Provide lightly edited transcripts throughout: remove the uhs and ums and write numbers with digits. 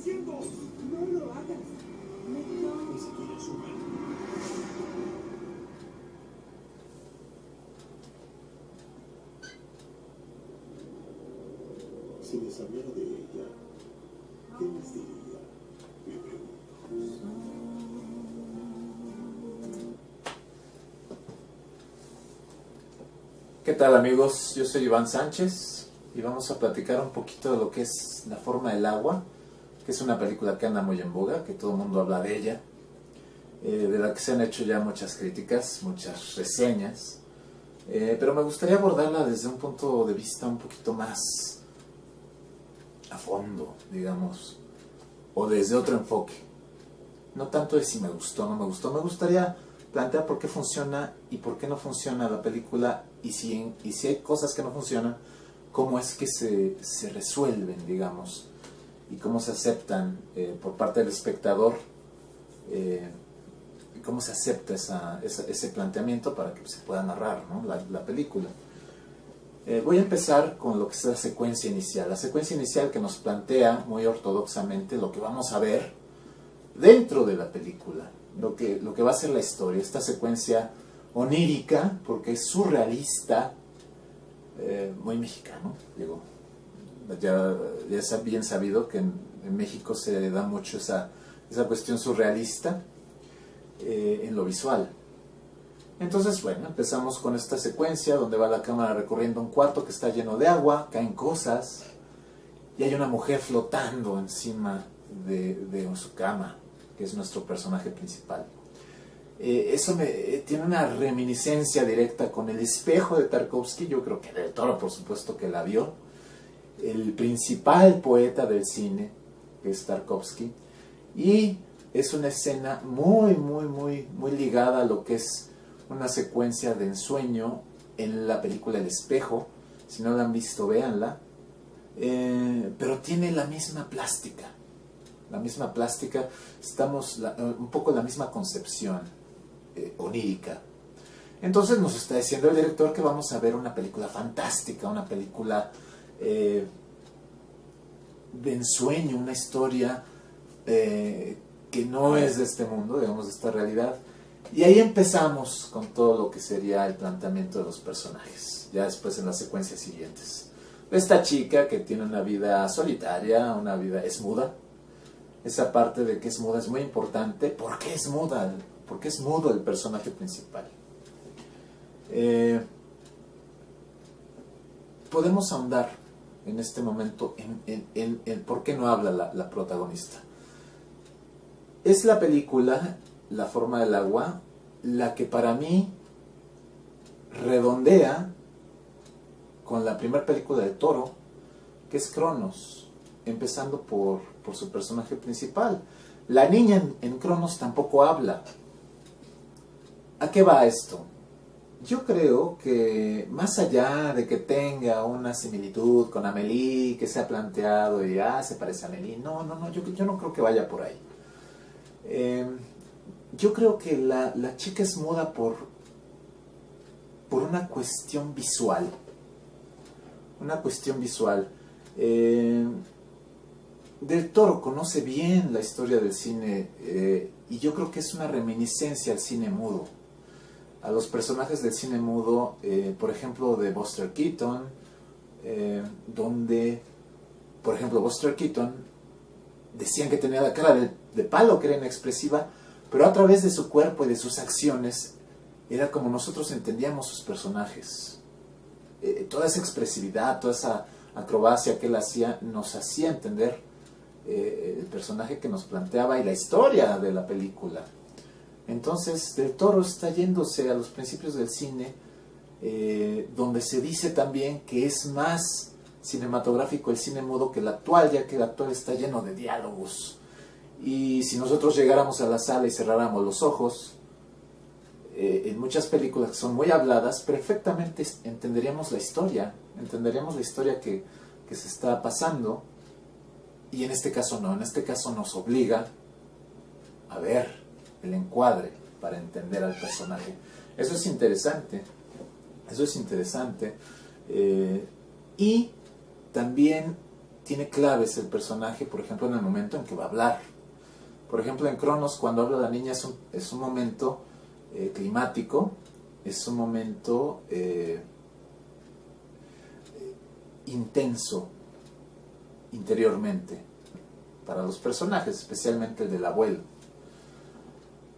diciendo. No lo hagas. Ni siquiera es humano. Si les hablara de ella, ¿qué les diría? Me pregunto. ¿Qué tal, amigos? Yo soy Iván Sánchez y vamos a platicar un poquito de lo que es La forma del agua, que es una película que anda muy en boga, que todo el mundo habla de ella, de la que se han hecho ya muchas críticas, muchas reseñas, pero me gustaría abordarla desde un punto de vista un poquito más a fondo, digamos, o desde otro enfoque. No tanto de si me gustó o no me gustó, me gustaría plantear por qué funciona y por qué no funciona la película, y si hay cosas que no funcionan, cómo es que se resuelven, digamos, y cómo se aceptan por parte del espectador, y cómo se acepta ese planteamiento para que se pueda narrar, ¿no?, la película. Voy a empezar con lo que es la secuencia inicial. La secuencia inicial que nos plantea muy ortodoxamente lo que vamos a ver dentro de la película, lo que va a ser la historia. Esta secuencia onírica, porque es surrealista, muy mexicano. Digo, ya es bien sabido que en México se da mucho esa cuestión surrealista en lo visual. Entonces, bueno, empezamos con esta secuencia donde va la cámara recorriendo un cuarto que está lleno de agua, caen cosas, y hay una mujer flotando encima de su cama, que es nuestro personaje principal. Eso tiene una reminiscencia directa con El espejo de Tarkovsky. Yo creo que Del Toro, por supuesto, que la vio. El principal poeta del cine, que es Tarkovsky, y es una escena muy, muy, muy, muy ligada a lo que es una secuencia de ensueño en la película El espejo. Si no la han visto, véanla. Pero tiene la misma plástica. Estamos un poco en la misma concepción onírica. Entonces nos está diciendo el director que vamos a ver una película fantástica, una película de ensueño, una historia que no es de este mundo, digamos, de esta realidad. Y ahí empezamos con todo lo que sería el planteamiento de los personajes, ya después en las secuencias siguientes. Esta chica que tiene una vida solitaria, es muda. Esa parte de que es muda es muy importante. ¿Por qué es muda? ¿Por qué es mudo el personaje principal? Podemos ahondar en este momento en por qué no habla la protagonista. Es la película La forma del agua la que para mí redondea con la primera película de Toro, que es Cronos, empezando por su personaje principal. La niña en Cronos tampoco habla. ¿A qué va esto? Yo creo que más allá de que tenga una similitud con Amélie, que se ha planteado y se parece a Amélie, no, yo no creo que vaya por ahí. Yo creo que la chica es muda por una cuestión visual. Del Toro conoce bien la historia del cine, y yo creo que es una reminiscencia al cine mudo, a los personajes del cine mudo, por ejemplo de Buster Keaton, donde, por ejemplo, Buster Keaton decían que tenía la cara de palo, que era inexpresiva, pero a través de su cuerpo y de sus acciones era como nosotros entendíamos sus personajes. Toda esa expresividad, toda esa acrobacia que él hacía, nos hacía entender el personaje que nos planteaba y la historia de la película. Entonces, Del Toro está yéndose a los principios del cine, donde se dice también que es más cinematográfico el cine mudo que el actual, ya que el actual está lleno de diálogos. Y si nosotros llegáramos a la sala y cerráramos los ojos, en muchas películas que son muy habladas, perfectamente entenderíamos la historia que se está pasando, y en este caso no, en este caso nos obliga a ver el encuadre para entender al personaje. Eso es interesante, y también tiene claves el personaje, por ejemplo, en el momento en que va a hablar. Por ejemplo, en Cronos, cuando habla la niña, es un momento climático, es un momento intenso interiormente para los personajes, especialmente el del abuelo.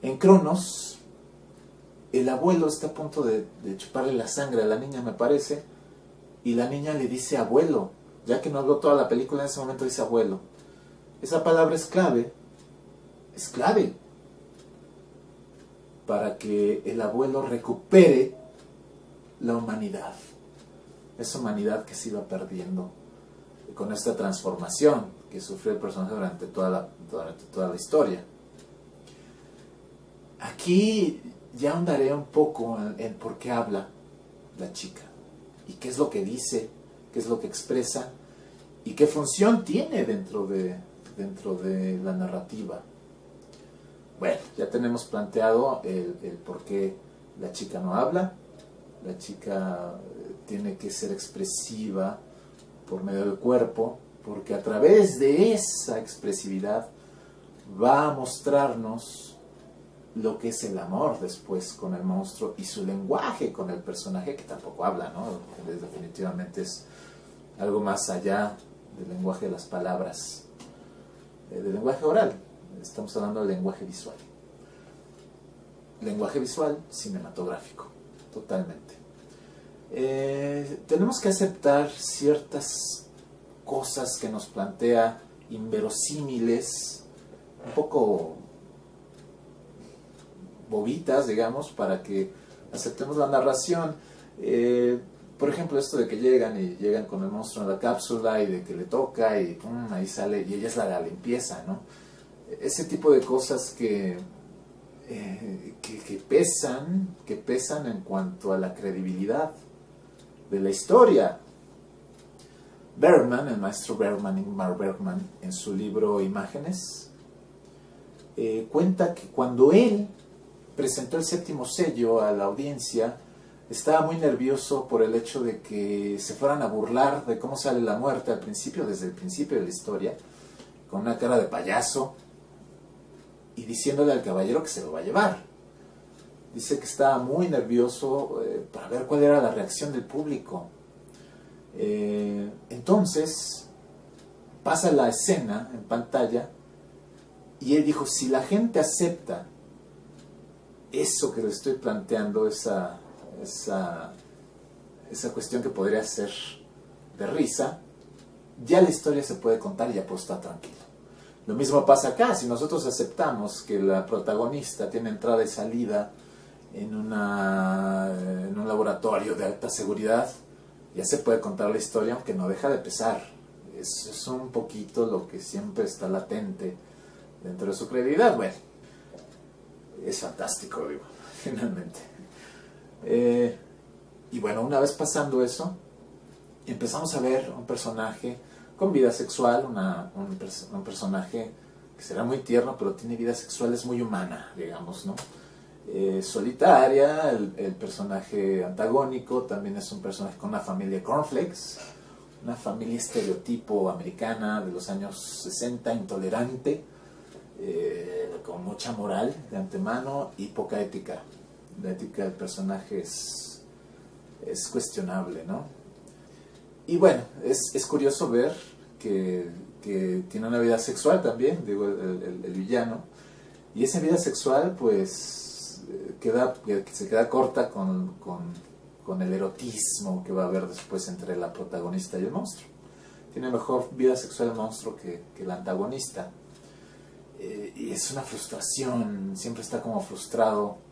En Cronos, el abuelo está a punto de chuparle la sangre a la niña, me parece, y la niña le dice abuelo, ya que no habló toda la película, en ese momento dice abuelo. Esa palabra es clave para que el abuelo recupere la humanidad, esa humanidad que se iba perdiendo con esta transformación que sufrió el personaje durante toda la historia. Aquí ya ahondaré un poco en por qué habla la chica y qué es lo que dice, qué es lo que expresa y qué función tiene dentro de la narrativa. Bueno, ya tenemos planteado el por qué la chica no habla. La chica tiene que ser expresiva por medio del cuerpo, porque a través de esa expresividad va a mostrarnos lo que es el amor después con el monstruo y su lenguaje con el personaje, que tampoco habla, ¿no? Definitivamente es algo más allá del lenguaje de las palabras, del lenguaje oral. Estamos hablando del lenguaje visual. Lenguaje visual cinematográfico, totalmente. Tenemos que aceptar ciertas cosas que nos plantea inverosímiles, un poco bobitas, digamos, para que aceptemos la narración. Por ejemplo, esto de que llegan con el monstruo en la cápsula y de que le toca y pum, ahí sale y ella es la limpieza, ¿no? Ese tipo de cosas que pesan en cuanto a la credibilidad de la historia. Bergman, el maestro Bergman, Ingmar Bergman, en su libro Imágenes, cuenta que cuando él presentó el séptimo sello a la audiencia, estaba muy nervioso por el hecho de que se fueran a burlar de cómo sale la muerte al principio, desde el principio de la historia, con una cara de payaso, y diciéndole al caballero que se lo va a llevar. Dice que estaba muy nervioso para ver cuál era la reacción del público. Entonces pasa la escena en pantalla y él dijo, si la gente acepta eso que le estoy planteando, esa cuestión que podría ser de risa, ya la historia se puede contar y ya puedo estar tranquilo. Lo mismo pasa acá. Si nosotros aceptamos que la protagonista tiene entrada y salida en un laboratorio de alta seguridad, ya se puede contar la historia, aunque no deja de pesar. Es un poquito lo que siempre está latente dentro de su credibilidad. Bueno, es fantástico, digo, finalmente. Y bueno, una vez pasando eso, empezamos a ver un personaje con vida sexual, un personaje que será muy tierno, pero tiene vida sexual, es muy humana, digamos, ¿no? Solitaria. El personaje antagónico también es un personaje con una familia cornflakes, una familia estereotipo americana de los años 60, intolerante, con mucha moral de antemano y poca ética. La ética del personaje es cuestionable, ¿no? Y bueno, es curioso ver que tiene una vida sexual también, digo, el villano, y esa vida sexual pues se queda corta con el erotismo que va a haber después entre la protagonista y el monstruo. Tiene mejor vida sexual el monstruo que el antagonista, y es una frustración, siempre está como frustrado.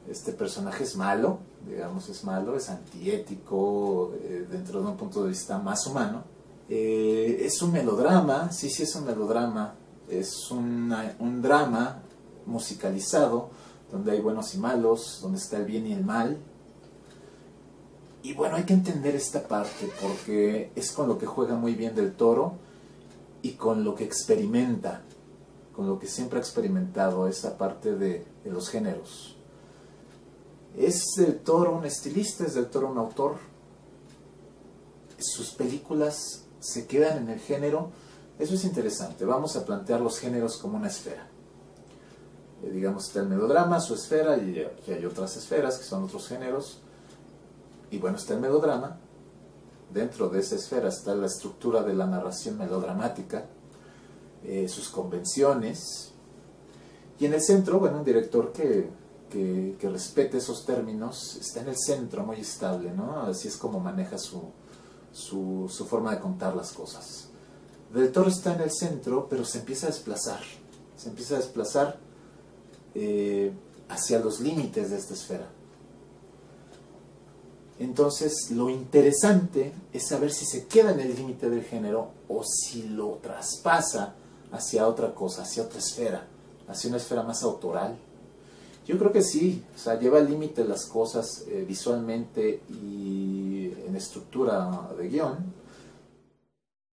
Este personaje es malo, digamos, es antiético, dentro de un punto de vista más humano. Es un melodrama, sí es un melodrama, es un drama musicalizado, donde hay buenos y malos, donde está el bien y el mal. Y bueno, hay que entender esta parte, porque es con lo que juega muy bien Del Toro y con lo que experimenta, con lo que siempre ha experimentado, esa parte de los géneros. Es Del Toro un estilista, es Del Toro un autor. Sus películas se quedan en el género. Eso es interesante. Vamos a plantear los géneros como una esfera. Digamos, está el melodrama, su esfera, y aquí hay otras esferas que son otros géneros. Y bueno, está el melodrama. Dentro de esa esfera está la estructura de la narración melodramática, sus convenciones. Y en el centro, bueno, un director que respete esos términos está en el centro, muy estable, ¿no? Así es como maneja su forma de contar las cosas. Del Toro está en el centro, pero se empieza a desplazar. Se empieza a desplazar hacia los límites de esta esfera. Entonces, lo interesante es saber si se queda en el límite del género o si lo traspasa hacia otra cosa, hacia otra esfera, hacia una esfera más autoral. Yo creo que sí, o sea, lleva al límite las cosas visualmente y en estructura de guión,